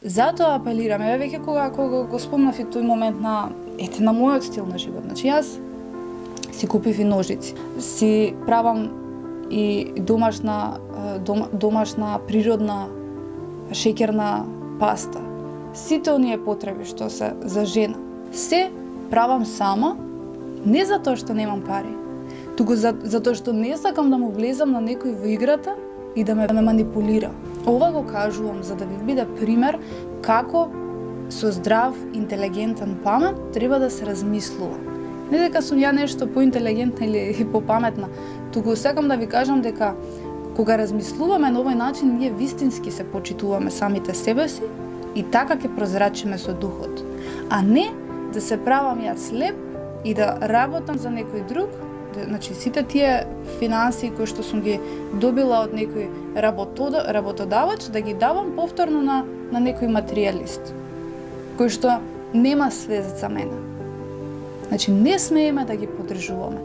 Затоа апелираме, веќе кога го спомнав и тој момент на мојот стил на живот. Значи јас си купив и ножици, си правам и домашна природна шеќерна паста. Сите оние потреби што се за жена, се правам сама, не затоа што немам пари, туку затоа што не сакам да му влезам на некој во играта и да ме манипулира. Ова го кажувам за да ви биде пример како со здрав, интелигентен памет треба да се размислува. Не дека сум ја нешто поинтелигентна или попаметна, туку сакам да ви кажам дека кога размислуваме на овој начин, ние вистински се почитуваме самите себе си и така ќе прозрачиме со духот. А не да се правам ја слеп и да работам за некој друг. Значи сите тие финансии кои што сум ги добила од некој работодавач, да ги давам повторно на некој материјалист, кој што нема свеза за мене. Значи не смееме да ги подржуваме.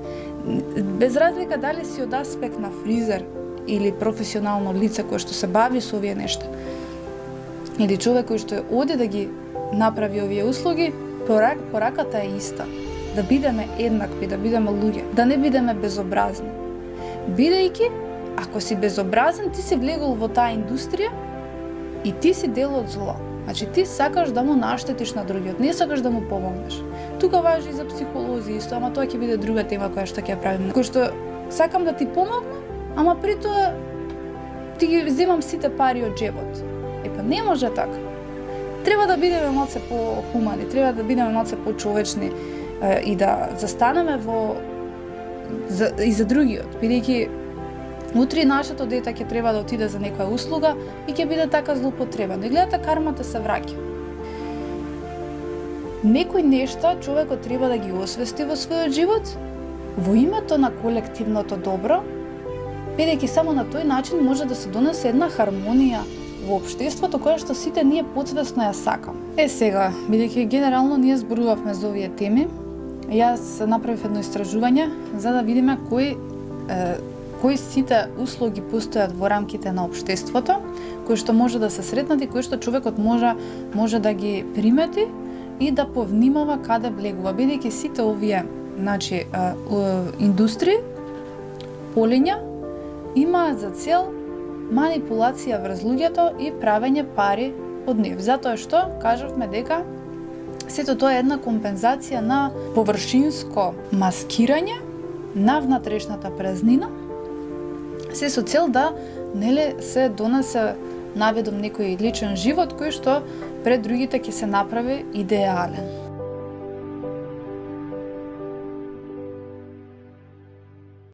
Без разлика дали си од аспект на фризер или професионално лице кој што се бави со овие нешта, или човек кој што оди да ги направи овие услуги, пораката е иста. Да бидеме еднакви, да бидеме луѓе, да не бидеме безобразни. Бидејќи, ако си безобразен, ти си влегол во таа индустрија и ти си дел од зло. Значи ти сакаш да му наштетиш на другиот, не сакаш да му помогнеш. Тука важи и за психолози исто, ама тоа ќе биде друга тема која што ќе правиме. Кој што сакам да ти помогнам, ама при тоа ти ги земам сите пари од джебот. Епа не може така. Треба да бидеме малце по-хумани, треба да бидеме малце по-човечни и да застанеме и за другиот, бидејќи утре нашето дете ќе треба да отиде за некоја услуга и ќе биде така злоупотребено. И гледате, кармата се враќа. Некои нешта човекот треба да ги освести во својот живот во името на колективното добро, бидејќи само на тој начин може да се донесе една хармонија во општеството која што сите ние подсвесно ја сакам. Сега, бидејќи генерално ние зборувавме за овие теми, јас направив едно истражување за да видиме кои сите услуги постојат во рамките на општеството, кои што може да се сретнат и кои што човекот може да ги примети и да повнимава каде влегува, бидејќи сите овие, значи, индустрии, полиња имаат за цел манипулација врз луѓето и правење пари од нив. Затоа што кажавме дека сето тоа е една компензација на површинско маскирање на внатрешната празнина, се со цел да се донесе наведом некој личен живот кој што пред другите ќе се направи идеален.